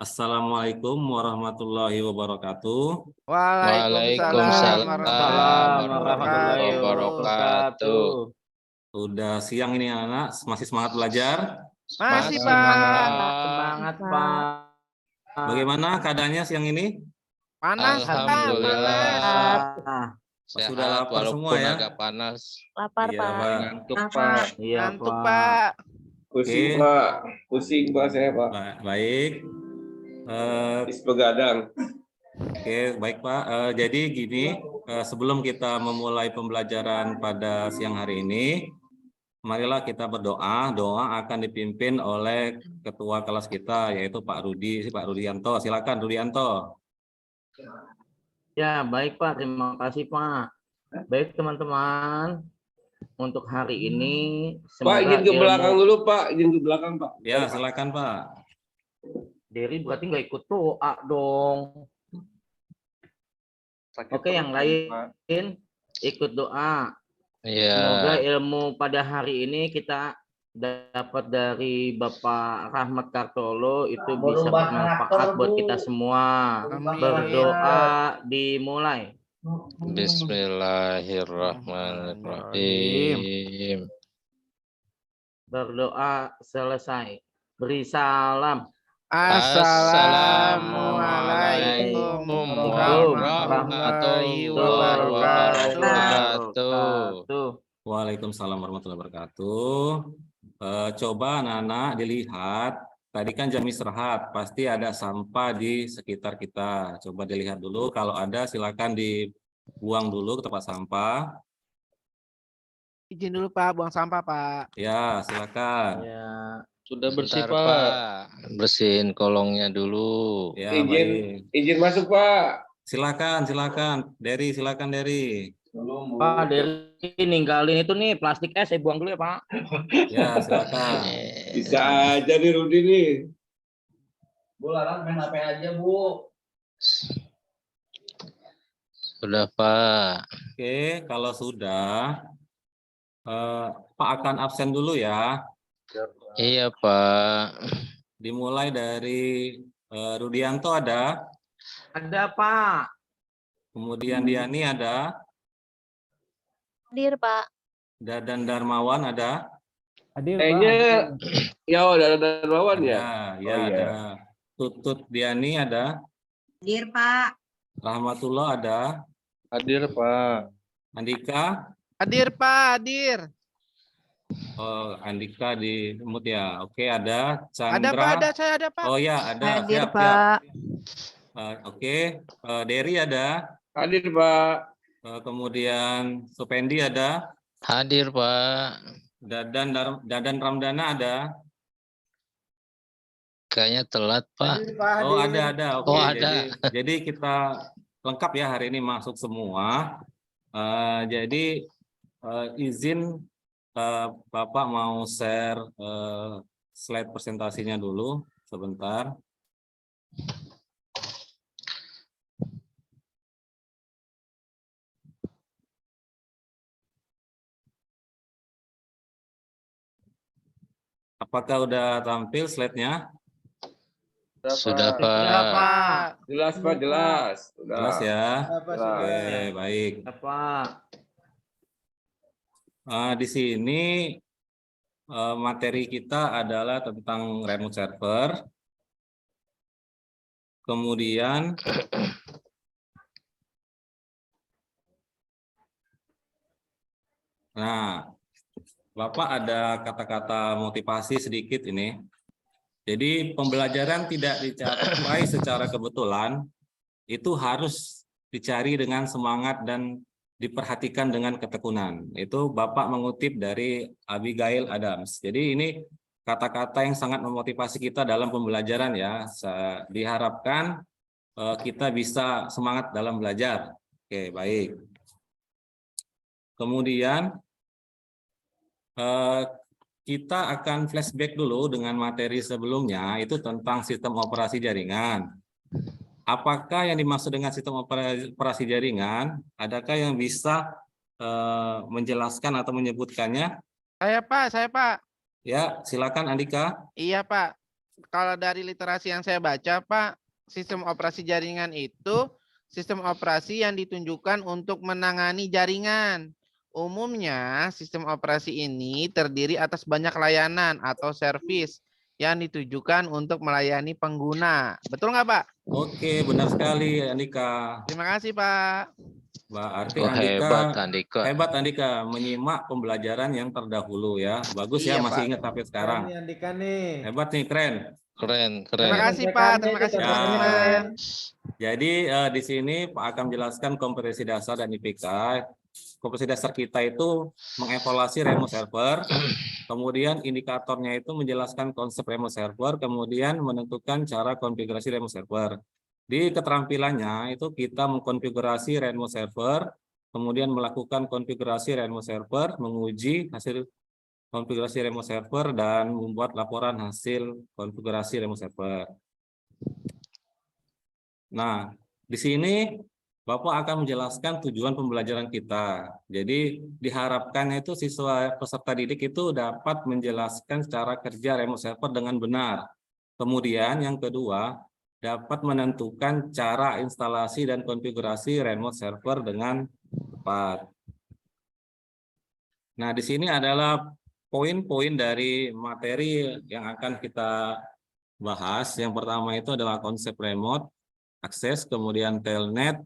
Assalamualaikum warahmatullahi wabarakatuh. Waalaikumsalam Waalaikumsalam warahmatullahi warahmatullahi wabarakatuh. wabarakatuh. Udah siang ini anak, masih semangat belajar? Masih, Semangat, Pak. semangat, Pak. Bagaimana keadaannya siang ini? Panas, Pak. Alhamdulillah. Panas. Sehat Sudah lapar semua walaupun ya? agak panas. Lapar, Iya, Pak. Pak. Ngantuk, Pak. Iya, Ngantuk, Pak. Pusing Oke. Pak, pusing Pak saya Pak. Baik. Habis begadang. Oke, baik Pak. Jadi gini, sebelum kita memulai pembelajaran pada siang hari ini, marilah kita berdoa. Doa akan dipimpin oleh ketua kelas kita, yaitu Pak Rudianto. Silakan Rudianto. Ya, baik Pak. Terima kasih Pak. Baik teman-teman, untuk hari ini Pak izin ke belakang dulu Pak, izin ke belakang Pak. Ya, silakan Pak. Dery berarti nggak ikut doa dong. Oke, yang lain ikut doa. Iya. Semoga ilmu pada hari ini kita dapat dari Bapak Rahmat Kartolo itu bisa bermanfaat buat kita semua. Amin. Berdoa dimulai. Bismillahirrahmanirrahim. Berdoa selesai. Beri salam. Assalamualaikum warahmatullahi wabarakatuh. Waalaikumsalam warahmatullahi wabarakatuh. Coba anak-anak dilihat, tadi kan jam istirahat, pasti ada sampah di sekitar kita. Coba dilihat dulu, kalau ada silakan dibuang dulu ke tempat sampah. Izin dulu Pak, buang sampah Pak. Ya, silakan. Ya. Sudah bersih, Pak. Bersihin kolongnya dulu. Ya, Izin baik. izin masuk Pak. Silakan. Dery, silakan Dery. Pak, Dery ninggalin itu nih plastik es, saya buang dulu ya Pak. Ya, silakan. Bisa aja nih Rudi nih. Bu Laras main HP aja, Bu. Sudah, Pak. Oke, kalau sudah, Pak akan absen dulu ya. Iya, Pak. Dimulai dari Rudianto ada, Ada Pak. kemudian Diani ada, Hadir, Pak. Dadan Darmawan ada, Kayaknya ya udah ada lawan ya. ya, Oh, iya. ada, Tutut Diani ada, Hadir, Pak. Rahmatullah ada, Hadir, Pak. Andika, Hadir Pak, hadir. oh Andika di mute ya. Oke, ada Ada Pak, Chandra. saya ada Pak. Oh ya, ada. Hadir, Siap. Pak. Oke, Dery ada, Hadir Pak. kemudian Supendi ada, Hadir, Pak. Dadan Ramdana ada. Kayaknya telat, Pak. Oh, ada. Oke, Oh, ada. Jadi kita lengkap ya hari ini masuk semua. Jadi izin Bapak mau share slide presentasinya dulu sebentar. Apakah udah tampil slide-nya? Sudah, Ya Pak. Pak. Jelas Pak, jelas. Jelas ya. Jelas. Oke, baik. Ya Pak. Di sini materi kita adalah tentang remote server. Kemudian Bapak ada kata-kata motivasi sedikit ini. Jadi pembelajaran tidak dicapai secara kebetulan, itu harus dicari dengan semangat dan diperhatikan dengan ketekunan. Itu Bapak mengutip dari Abigail Adams. Jadi ini kata-kata yang sangat memotivasi kita dalam pembelajaran ya. Diharapkan kita bisa semangat dalam belajar. Oke, baik. Kemudian kita akan flashback dulu dengan materi sebelumnya, itu tentang sistem operasi jaringan. Apakah yang dimaksud dengan sistem operasi jaringan? Adakah yang bisa menjelaskan atau menyebutkannya? Saya Pak. Ya, silakan Andika. Iya Pak. kalau dari literasi yang saya baca, Pak, sistem operasi jaringan itu sistem operasi yang ditunjukkan untuk menangani jaringan. Umumnya, sistem operasi ini terdiri atas banyak layanan atau servis yang ditujukan untuk melayani pengguna. Betul nggak, Pak? Oke, benar sekali Andika. Terima kasih, Pak. Berarti Wah, Andika hebat Andika. hebat Andika menyimak pembelajaran yang terdahulu ya. Bagus ya, Iya, masih Pak. ingat sampai sekarang. Ini Andika nih. Hebat nih, keren. Keren, Terima keren. kasih, Pak. Terima kasih, Ya. teman-teman. Jadi di sini Pak akan menjelaskan kompetensi dasar dan IPK. Kompetensi dasar kita itu mengevaluasi remote server, kemudian indikatornya itu menjelaskan konsep remote server, kemudian menentukan cara konfigurasi remote server. Di keterampilannya itu kita mengkonfigurasi remote server, kemudian melakukan konfigurasi remote server, menguji hasil konfigurasi remote server, dan membuat laporan hasil konfigurasi remote server. Nah, di sini Bapak akan menjelaskan tujuan pembelajaran kita. Jadi diharapkan itu siswa peserta didik itu dapat menjelaskan cara kerja remote server dengan benar. Kemudian yang kedua, dapat menentukan cara instalasi dan konfigurasi remote server dengan tepat. Nah, di sini adalah poin-poin dari materi yang akan kita bahas. Yang pertama itu adalah konsep remote akses, kemudian telnet,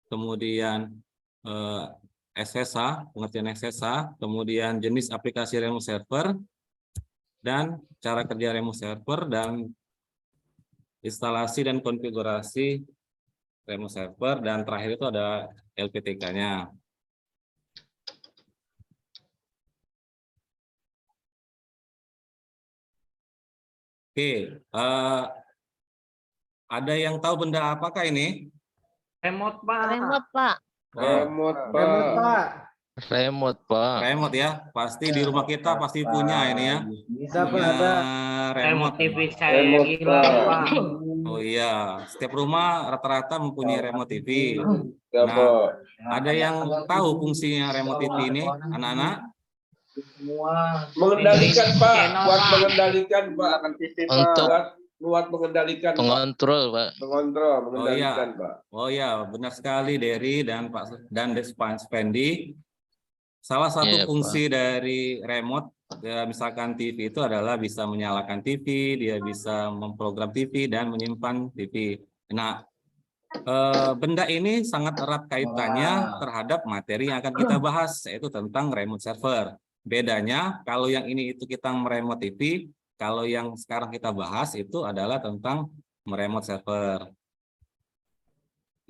kemudian SSH, pengertian SSH, kemudian jenis aplikasi remote server, dan cara kerja remote server, dan instalasi dan konfigurasi remote server, dan terakhir itu ada LPTK-nya. Oke, ada yang tahu benda apakah ini? Remote, Pak. Remote, Pak. Remote, Remote, Pak. Pak. Remote, Pak. Remote ya, pasti di rumah kita pasti punya ini ya. Bisa, Pak. Punya Ada. Remote remote. TV saya Remote, hilang, Pak. Pak. Oh iya, setiap rumah rata-rata mempunyai remote TV. Ya, Nah, Pak. ada yang tahu fungsinya remote TV ini, anak-anak? Mengendalikan, Pak. Channel, Buat Pak. mengendalikan, Pak. Akan TV, Pak. Untuk Buat mengendalikan, Pak. pengontrol, Pak. Mengontrol, Oh mengendalikan, iya, Pak. oh iya, benar sekali Dery dan Pak dan Spendi. Salah satu Iya, Pak. fungsi dari remote, ya, misalkan TV itu adalah bisa menyalakan TV, dia bisa memprogram TV dan menyimpan TV. Nah, benda ini sangat erat kaitannya terhadap materi yang akan kita bahas, yaitu tentang remote server. Bedanya, kalau yang ini itu kita meremote TV, kalau yang sekarang kita bahas itu adalah tentang meremote server.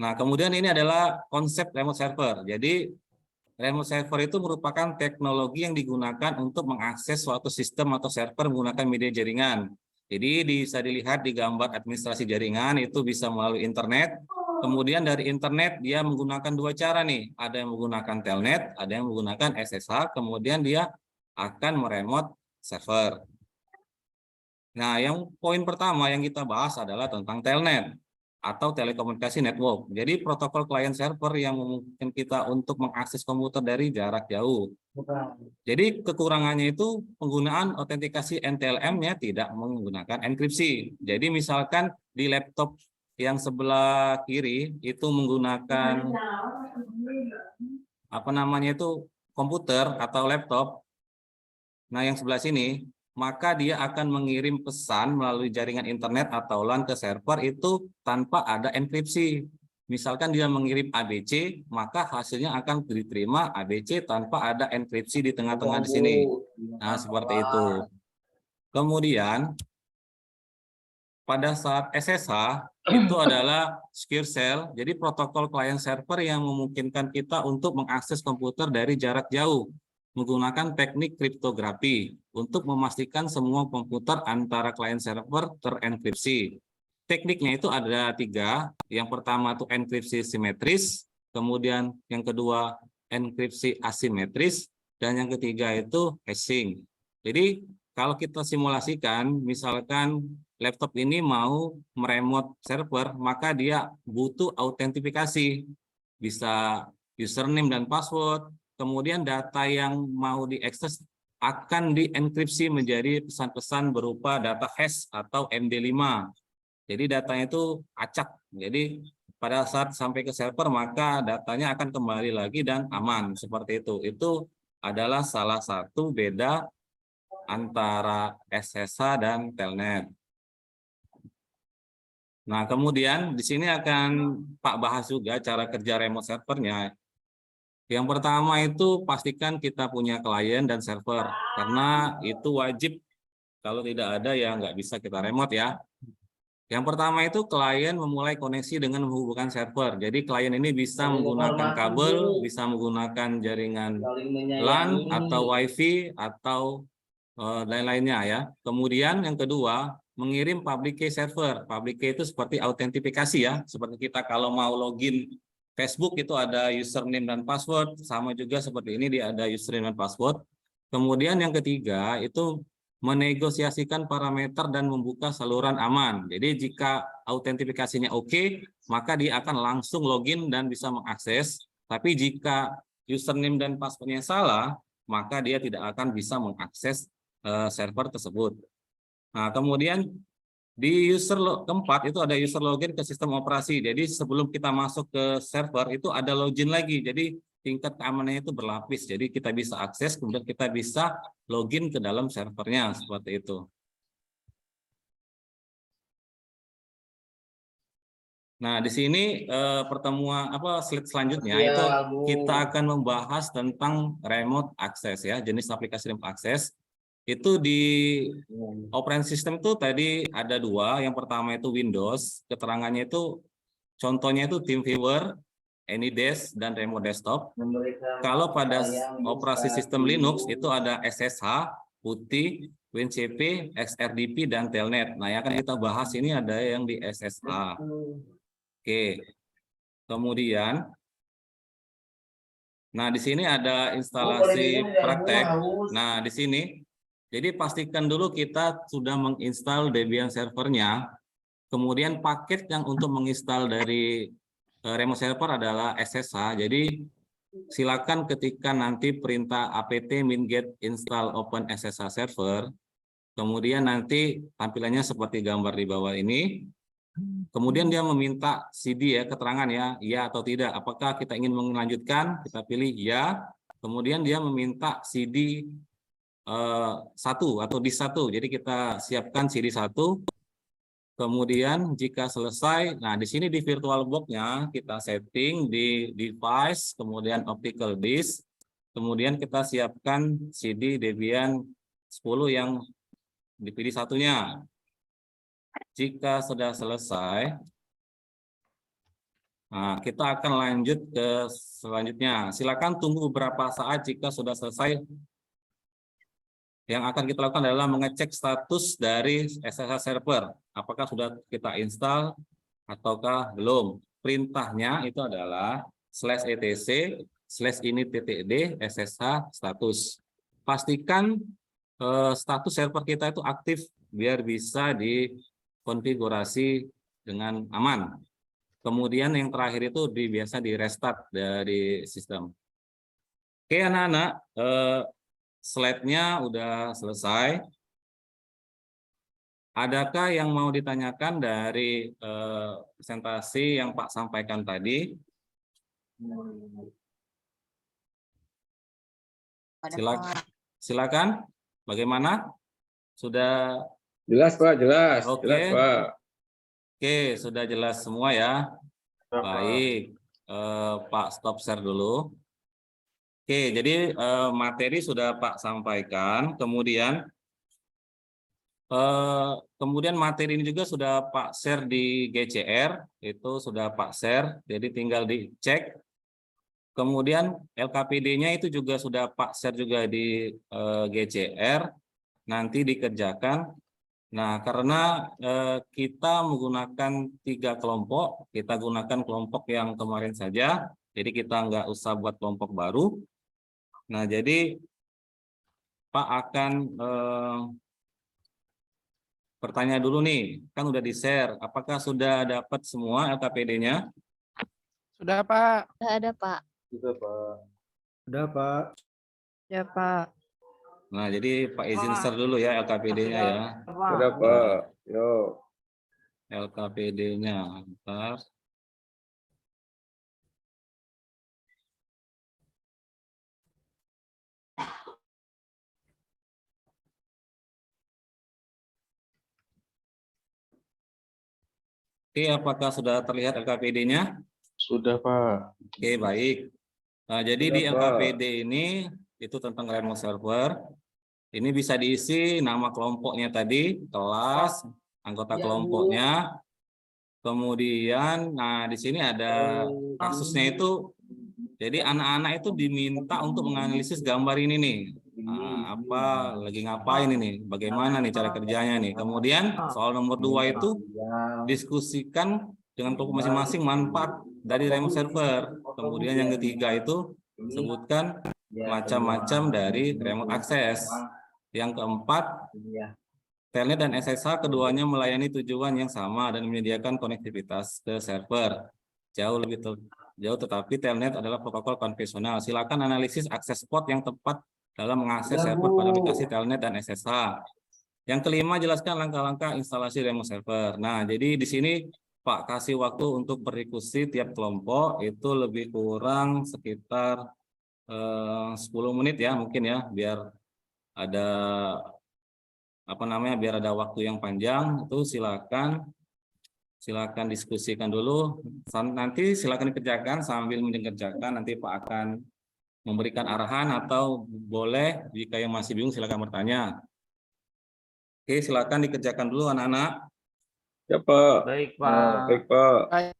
Nah, kemudian ini adalah konsep remote server. Jadi, remote server itu merupakan teknologi yang digunakan untuk mengakses suatu sistem atau server menggunakan media jaringan. Jadi bisa dilihat di gambar administrasi jaringan, itu bisa melalui internet. Kemudian dari internet dia menggunakan dua cara nih. Ada yang menggunakan telnet, ada yang menggunakan SSH, kemudian dia akan meremote server. Nah, yang poin pertama yang kita bahas adalah tentang telnet atau telekomunikasi network. Jadi protokol client server yang memungkinkan kita untuk mengakses komputer dari jarak jauh. Jadi kekurangannya itu penggunaan autentikasi NTLM-nya tidak menggunakan enkripsi. Jadi misalkan di laptop yang sebelah kiri itu menggunakan apa namanya itu komputer atau laptop. Nah, yang sebelah sini, maka dia akan mengirim pesan melalui jaringan internet atau LAN ke server itu tanpa ada enkripsi. Misalkan dia mengirim ABC, maka hasilnya akan diterima ABC tanpa ada enkripsi di tengah-tengah di sini. Nah, seperti itu. Kemudian, pada saat SSH, itu adalah secure shell, jadi protokol client server yang memungkinkan kita untuk mengakses komputer dari jarak jauh menggunakan teknik kriptografi untuk memastikan semua komputer antara client server terenkripsi. Tekniknya itu ada 3. Yang pertama itu enkripsi simetris, kemudian yang kedua enkripsi asimetris, dan yang ketiga itu hashing. Jadi kalau kita simulasikan, misalkan laptop ini mau meremote server, maka dia butuh autentifikasi. Bisa username dan password, kemudian data yang mau diakses akan dienkripsi menjadi pesan-pesan berupa data hash atau MD5. Jadi datanya itu acak. Jadi pada saat sampai ke server maka datanya akan kembali lagi dan aman seperti itu. Itu adalah salah satu beda antara SSH dan Telnet. Nah, kemudian di sini akan Pak bahas juga cara kerja remote servernya. Yang pertama itu pastikan kita punya klien dan server, karena itu wajib. Kalau tidak ada ya nggak bisa kita remote ya. Yang pertama itu klien memulai koneksi dengan menghubungkan server. Jadi klien ini bisa menggunakan kabel, bisa menggunakan jaringan LAN atau WiFi atau lain-lainnya ya. Kemudian yang kedua, mengirim public key server. Public key itu seperti autentifikasi ya. Seperti kita kalau mau login Facebook itu ada username dan password. Sama juga seperti ini dia ada username dan password. Kemudian yang ketiga itu menegosiasikan parameter dan membuka saluran aman. Jadi jika autentifikasinya oke, maka dia akan langsung login dan bisa mengakses. Tapi jika username dan passwordnya salah, maka dia tidak akan bisa mengakses server tersebut. Nah, kemudian di keempat itu ada user login ke sistem operasi. Jadi sebelum kita masuk ke server itu ada login lagi. Jadi tingkat keamanannya itu berlapis. Jadi kita bisa akses, kemudian kita bisa login ke dalam servernya seperti itu. Nah, di sini pertemuan slide selanjutnya itu kita akan membahas tentang remote access ya, jenis aplikasi remote access. Itu di operating system itu tadi ada dua. Yang pertama itu Windows, keterangannya itu contohnya itu TeamViewer, AnyDesk, dan Remote Desktop. Kalau pada operasi sistem Linux itu ada SSH, PuTTY, WinCP, XRDP, dan Telnet. Nah, yang akan kita bahas ini ada yang di SSH. Oke. Kemudian, nah di sini ada instalasi praktek. Nah, di sini jadi pastikan dulu kita sudah menginstal Debian servernya. Kemudian paket yang untuk menginstal dari remote server adalah SSH. Jadi silakan ketika nanti perintah apt min-get install open SSH server. Kemudian nanti tampilannya seperti gambar di bawah ini. Kemudian dia meminta CD ya, keterangan ya, iya atau tidak. Apakah kita ingin melanjutkan? Kita pilih ya. Kemudian dia meminta CD 1 atau disk 1. Jadi kita siapkan CD 1. Kemudian jika selesai, nah di sini di VirtualBox-nya kita setting di device, kemudian optical disk. Kemudian kita siapkan CD Debian 10 yang dipilih satunya. Jika sudah selesai, nah kita akan lanjut ke selanjutnya. Silakan tunggu beberapa saat jika sudah selesai. Yang akan kita lakukan adalah mengecek status dari SSH server. Apakah sudah kita install ataukah belum. Perintahnya itu adalah /etc/init.td SSH status. Pastikan status server kita itu aktif biar bisa dikonfigurasi dengan aman. Kemudian yang terakhir itu biasa di restart dari sistem. Oke anak-anak, slide-nya udah selesai. Adakah yang mau ditanyakan dari presentasi yang Pak sampaikan tadi? Silakan. Bagaimana? Sudah Jelas Pak, jelas. Oke. Jelas Pak. Oke, sudah jelas semua ya. Baik, Pak stop share dulu. Oke, jadi materi sudah Pak sampaikan. Kemudian materi ini juga sudah Pak share di GCR, itu sudah Pak share. Jadi tinggal dicek. Kemudian LKPD-nya itu juga sudah Pak share juga di GCR. Nanti dikerjakan. Nah, karena kita menggunakan 3 kelompok, kita gunakan kelompok yang kemarin saja, jadi kita nggak usah buat kelompok baru. Nah, jadi Pak akan bertanya dulu nih, kan udah di-share, apakah sudah dapat semua LKPD-nya? Sudah, Pak. Udah ada, Pak. Sudah Pak. Udah, Pak. Ya, Pak. Nah, jadi Pak izin share dulu ya LKPD-nya ya. Sudah Pak. Yo. LKPD-nya. Bentar. Oke, apakah sudah terlihat LKPD-nya? Sudah Pak. Oke, baik. Nah, jadi Sudah, di Pak. LKPD ini itu tentang remote server. Ini bisa diisi nama kelompoknya tadi, kelas, anggota kelompoknya. Kemudian, nah di sini ada kasusnya itu. Jadi anak-anak itu diminta untuk menganalisis gambar ini nih. Nah, apa lagi ngapain ini? Bagaimana nih cara kerjanya nih? Kemudian soal nomor 2 itu diskusikan dengan kelompok masing-masing manfaat dari remote server. Kemudian yang ketiga itu sebutkan macam-macam dari remote access. Yang keempat, Telnet dan SSH keduanya melayani tujuan yang sama dan menyediakan konektivitas ke server. Jauh tetapi Telnet adalah protokol konvensional. Silakan analisis akses port yang tepat dalam mengakses server pada aplikasi Telnet dan SSH. Yang kelima, jelaskan langkah-langkah instalasi remote server. Nah, jadi di sini Pak kasih waktu untuk berdiskusi tiap kelompok itu lebih kurang sekitar 10 menit ya mungkin ya, biar ada biar ada waktu yang panjang. Itu silakan diskusikan dulu. Nanti silakan dikerjakan sambil mengerjakan. Nanti Pak akan memberikan arahan atau boleh jika yang masih bingung silakan bertanya. Oke, silakan dikerjakan dulu anak-anak. Ya Pak. Baik, Pak. Baik Pak.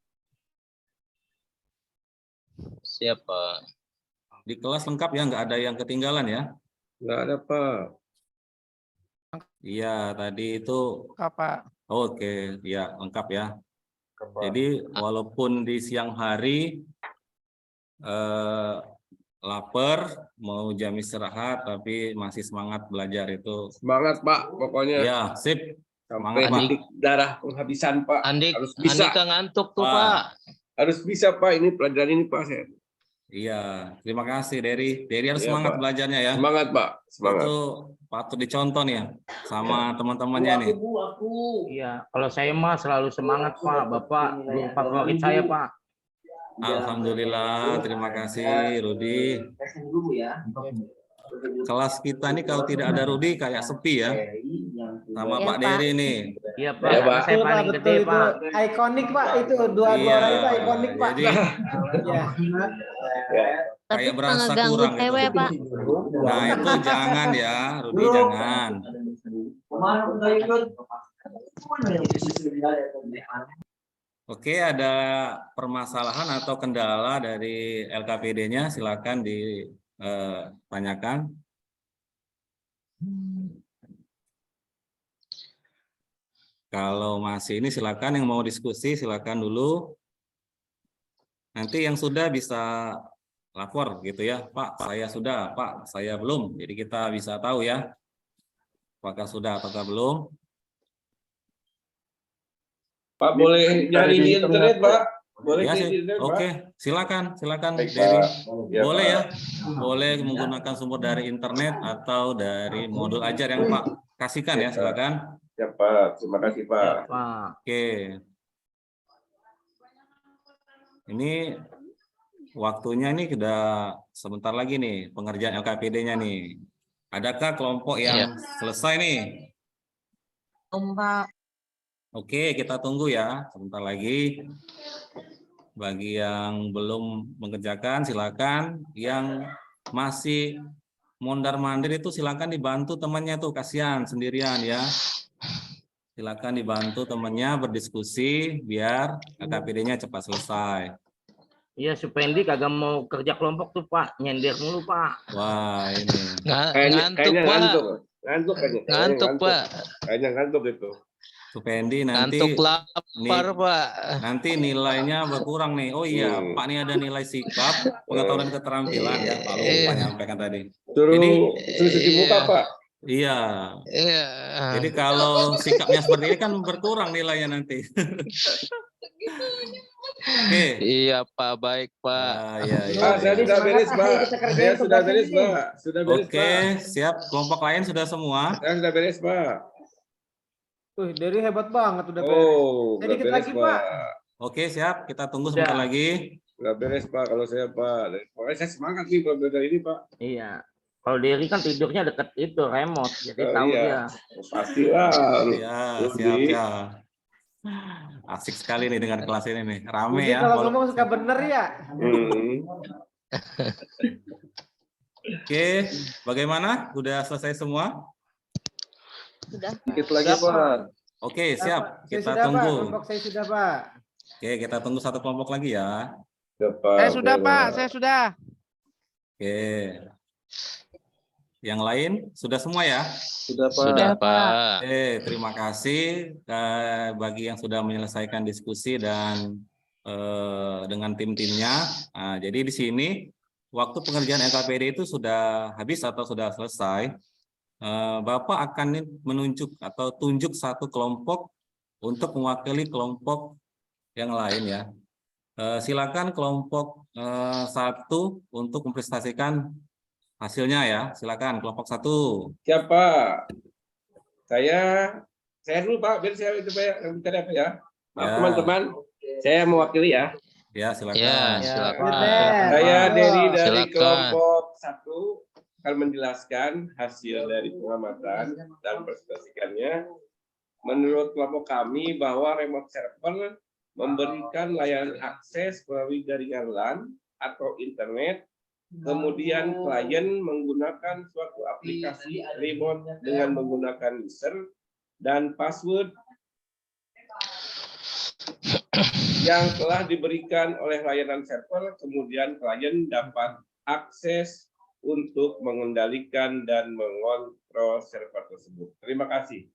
Siap, Pak. Di kelas lengkap ya, nggak ada yang ketinggalan ya. Nggak ada Pak. Iya, tadi itu. Pak. Oke, ya lengkap ya. Jadi walaupun di siang hari lapar, mau jam istirahat, tapi masih semangat belajar itu. Semangat Pak, pokoknya. Ya, sip. Sampai Semangat, titik darah penghabisan Pak. Harus bisa. Andika ngantuk tuh, Pak. Pak. Harus bisa Pak, ini pelajaran ini Pak. Iya, terima kasih Dery. Dery harus Iya, semangat Pak. belajarnya ya. Semangat Pak, semangat. Itu patut dicontoh nih ya sama teman-temannya nih. Iya, kalau saya mah selalu semangat, Pak. Bapak guru favorit saya, Pak. Alhamdulillah, terima kasih Rudi. Kelas kita nih kalau tidak ada Rudi kayak sepi ya. Sama Iya, Pak Pak. Dery nih. Iya, Pak. Iya, Pak. Karena saya paling gede, Pak. Ikonik Pak, itu dua Iya, orang itu ikonik Pak. jadi Ya. Tapi kayak berasa pengganggu kurang cewek, gitu. Pak. Nah itu jangan ya, Rudi jangan. Oke, ada permasalahan atau kendala dari LKPD-nya, silakan ditanyakan. Kalau masih ini silakan, yang mau diskusi silakan dulu. Nanti yang sudah bisa lapor gitu ya, Pak saya sudah, Pak saya belum. Jadi kita bisa tahu ya, apakah sudah ataukah belum. Pak boleh nyari di internet Pak. Boleh Ya, di internet Pak. oke, silakan Baik, Dery. Pak. Ya, Boleh Pak. ya, boleh menggunakan sumber dari internet atau dari modul ajar yang Pak kasihkan ya, silakan. Ya Pak, terima kasih Pak. Iya, Pak. Oke. Ini waktunya nih sudah sebentar lagi nih pengerjaan LKPD-nya nih. Adakah kelompok yang selesai nih? Pak. Oke, kita tunggu ya sebentar lagi. Bagi yang belum mengerjakan silakan, yang masih mondar-mandir itu silakan dibantu temannya tuh, kasihan sendirian ya. Silakan dibantu temannya berdiskusi biar LKPD-nya cepat selesai. Iya, Supendi kagak mau kerja kelompok tuh, Pak. Nyender mulu, Pak. Wah, ini. Ngantuk, Pak. Ngantuk kayaknya. Ngantuk, Pak. Kayaknya ngantuk itu. Supendi nanti Ngantuk lapar, Pak. nanti nilainya berkurang nih. Oh iya, Pak nih ada nilai sikap, pengetahuan dan keterampilan ya, Pak lupa nyampaikan tadi. Suruh Jadi- cuci muka Pak. Iya. Iya. Jadi kalau sikapnya seperti ini kan berkurang nilainya nanti. Oke. Iya Pak, baik Pak. Iya, iya, Pak, saya iya. sudah beres, Semangat, Pak. ayo kita kerjain Saya sudah tugasnya beres, ini. Pak. Sudah beres, Oke, Pak. siap. Kelompok lain sudah semua. Saya sudah beres, Pak. Wih, Dari hebat banget udah beres. Oh, Saya udah dikit beres, lagi, Pak. Pak. Oke, siap. Kita tunggu sebentar Udah. lagi. Udah beres, Pak. Kalau saya, Pak. Pokoknya saya semangat nih kalau belajar ini, Pak. Iya. Kalau Derry kan tidurnya deket itu remote, jadi Oh, tahu iya. dia. Oh, pastilah. Ya, Rudi. siap, siap. Asik sekali nih dengan kelas ini nih. Rame Budi ya. kalau Walau- ngomong suka bener ya. Oke, bagaimana? Udah selesai semua? Dikit lagi, Pak. Oke, Pak, siap. saya Kita sudah, Pak. tunggu. Kelompok saya sudah, Pak. Oke, kita tunggu satu kelompok lagi ya. Saya sudah Pak, saya sudah. Oke. Yang lain sudah semua ya? Sudah, Pak. Sudah Pak. Terima kasih bagi yang sudah menyelesaikan diskusi dan dengan tim-timnya. Nah, jadi di sini waktu pengerjaan LKPD itu sudah habis atau sudah selesai. Bapak akan menunjuk atau tunjuk satu kelompok untuk mewakili kelompok yang lain ya. Silakan kelompok 1 untuk mempresentasikan hasilnya ya. Silakan kelompok 1. Siapa? Saya dulu, Pak. Biar saya itu, Pak, yang bicara apa ya. Maaf, Ya. teman-teman. Saya mewakili ya. Ya, silakan. Ya, silakan. Saya dari Silakan. kelompok 1 akan menjelaskan hasil dari pengamatan dan presentasikannya. Menurut kelompok kami bahwa remote server memberikan layanan akses melalui jaringan LAN atau internet. Kemudian klien menggunakan suatu aplikasi remote dengan menggunakan user dan password yang telah diberikan oleh layanan server. Kemudian klien dapat akses untuk mengendalikan dan mengontrol server tersebut. Terima kasih.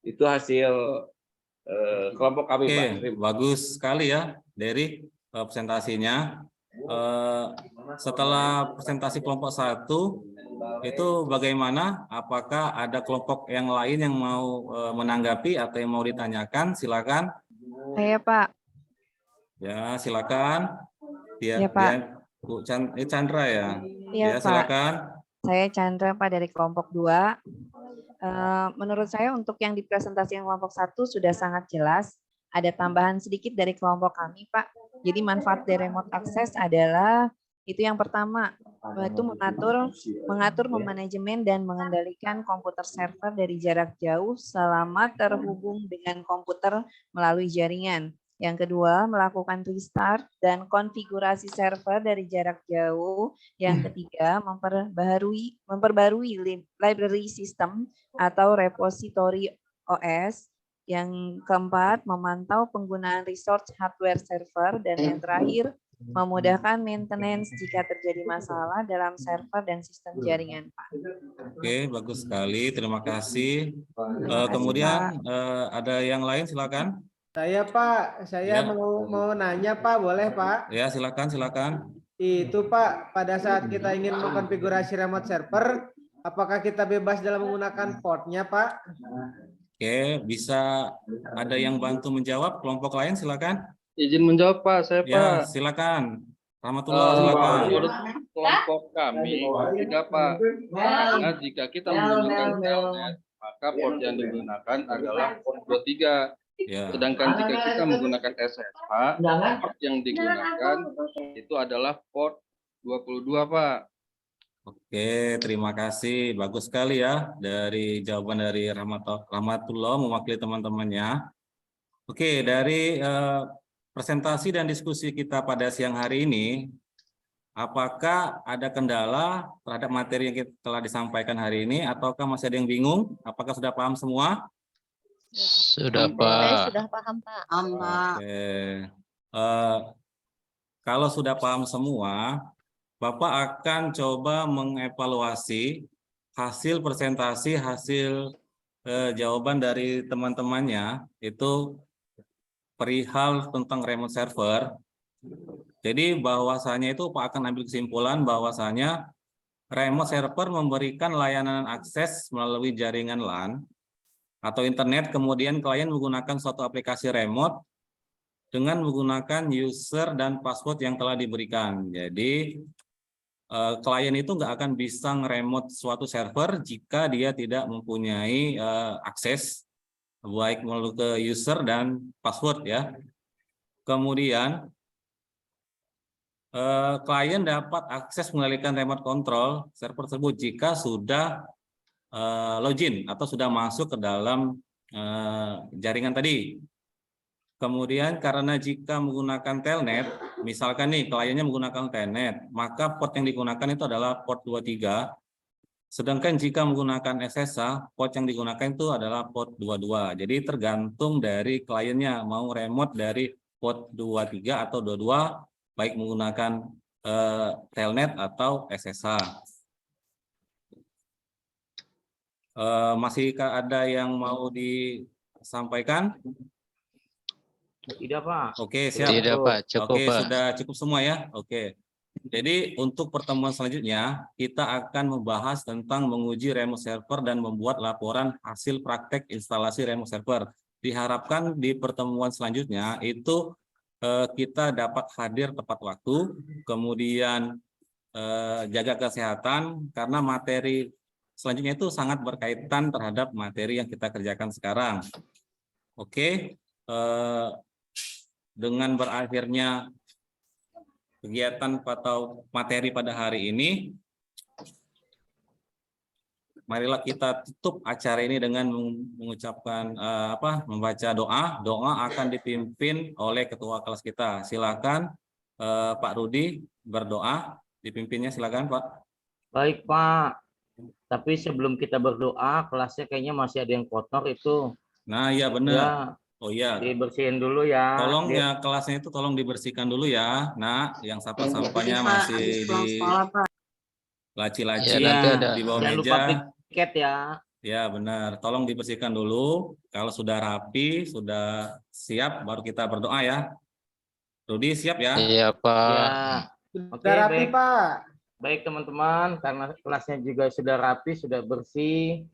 Itu hasil kelompok kami, Oke, Pak. bagus sekali ya dari presentasinya. Setelah presentasi kelompok 1 itu bagaimana? Apakah ada kelompok yang lain yang mau menanggapi atau yang mau ditanyakan? Silakan. Saya Pak. Ya, silakan. Ya, Pak. Bu Chandra ya. Iya Ya, Pak. silakan. Saya Chandra Pak dari kelompok 2. Menurut saya untuk yang dipresentasikan kelompok 1 sudah sangat jelas. Ada tambahan sedikit dari kelompok kami Pak. Jadi manfaat dari remote access adalah itu yang pertama, itu mengatur, memanajemen dan mengendalikan komputer server dari jarak jauh selama terhubung dengan komputer melalui jaringan. Yang kedua, melakukan restart dan konfigurasi server dari jarak jauh. Yang ketiga, memperbarui library system atau repository OS. Yang keempat, memantau penggunaan resource hardware server. Dan yang terakhir, memudahkan maintenance jika terjadi masalah dalam server dan sistem jaringan, Pak. Oke, bagus sekali. Terima kasih. Terima kasih, Kemudian ada yang lain, silakan. Saya, Pak. Saya Ya. mau nanya, Pak. Boleh, Pak? Ya, silakan. Itu, Pak. Pada saat kita ingin mengkonfigurasi remote server, apakah kita bebas dalam menggunakan portnya, Pak? Oke, bisa ada yang bantu menjawab? Kelompok lain, silakan. Izin menjawab Pak, saya Ya, Pak. silakan. Rahmatullah, silakan. Menurut kelompok kami tidak Pak. Karena jika kita menggunakan telnet, maka port yang digunakan adalah port 23. Ya. Sedangkan jika kita menggunakan SSH, port yang digunakan itu adalah port 22 Pak. Oke, terima kasih. Bagus sekali ya dari jawaban dari Rahmatullah mewakili teman-temannya. Oke, dari presentasi dan diskusi kita pada siang hari ini, apakah ada kendala terhadap materi yang kita telah disampaikan hari ini, ataukah masih ada yang bingung? Apakah sudah paham semua? Sudah Pak. Sudah paham, Pak. Oke. Kalau sudah paham semua, Bapak akan coba mengevaluasi hasil presentasi, hasil jawaban dari teman-temannya itu perihal tentang remote server. Jadi bahwasanya itu Pak akan ambil kesimpulan bahwasanya remote server memberikan layanan akses melalui jaringan LAN atau internet, kemudian klien menggunakan suatu aplikasi remote dengan menggunakan user dan password yang telah diberikan. Jadi klien itu nggak akan bisa nge-remote suatu server jika dia tidak mempunyai akses baik melalui ke user dan password ya. Kemudian klien dapat akses mengendalikan remote control server tersebut jika sudah login atau sudah masuk ke dalam jaringan tadi. Kemudian karena jika menggunakan telnet, misalkan nih kliennya menggunakan telnet, maka port yang digunakan itu adalah port 23. Sedangkan jika menggunakan SSH, port yang digunakan itu adalah port 22. Jadi tergantung dari kliennya mau remote dari port 23 atau 22, baik menggunakan telnet atau SSH. Masih ada yang mau disampaikan? Tidak, Pak. Oke, siap. Tidak, Pak. Cukup, Oke, Pak. sudah cukup semua ya. Oke. Jadi untuk pertemuan selanjutnya kita akan membahas tentang menguji remote server dan membuat laporan hasil praktek instalasi remote server. Diharapkan di pertemuan selanjutnya itu kita dapat hadir tepat waktu, kemudian jaga kesehatan karena materi selanjutnya itu sangat berkaitan terhadap materi yang kita kerjakan sekarang. Oke. Dengan berakhirnya kegiatan atau materi pada hari ini, marilah kita tutup acara ini dengan mengucapkan membaca doa. Doa akan dipimpin oleh ketua kelas kita. Silakan Pak Rudi berdoa, dipimpinnya silakan Pak. Baik, Pak. Tapi sebelum kita berdoa, kelasnya kayaknya masih ada yang kotor itu. Nah, iya benar. Ya, Oh iya. dibersihin dulu ya. Tolong ya kelasnya itu tolong dibersihkan dulu ya. Nah, yang sampah-sampahnya masih di laci-laci Ya, nanti ada. di bawah Jangan lupa meja. piket ya. Ya benar, tolong dibersihkan dulu. Kalau sudah rapi, sudah siap, baru kita berdoa ya. Rudi siap ya? Iya, Pak. Ya. Oke, Sudah rapi, baik. Pak. Baik teman-teman, karena kelasnya juga sudah rapi, sudah bersih.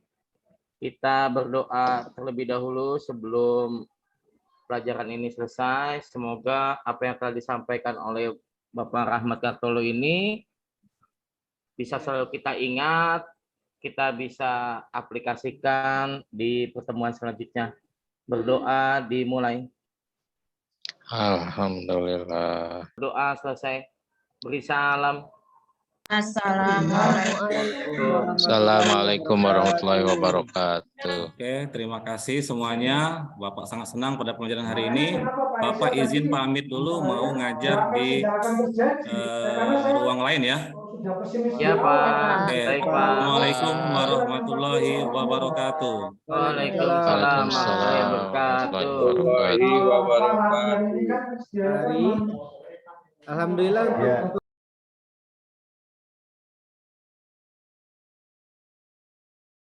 Kita berdoa terlebih dahulu sebelum pelajaran ini selesai. Semoga apa yang telah disampaikan oleh Bapak Rahmat Kartolo ini bisa selalu kita ingat, kita bisa aplikasikan di pertemuan selanjutnya. Berdoa dimulai. Alhamdulillah. Doa selesai. Beri salam. Assalamualaikum warahmatullahi wabarakatuh. Oke, terima kasih semuanya. Bapak sangat senang pada pelajaran hari ini. Bapak izin pamit dulu, mau ngajar di ruang lain ya. Ya, Pak. Oke. Baik, Pak. Assalamualaikum warahmatullahi wabarakatuh. Waalaikumsalam warahmatullahi wabarakatuh. Warahmatullahi wabarakatuh. Alhamdulillah.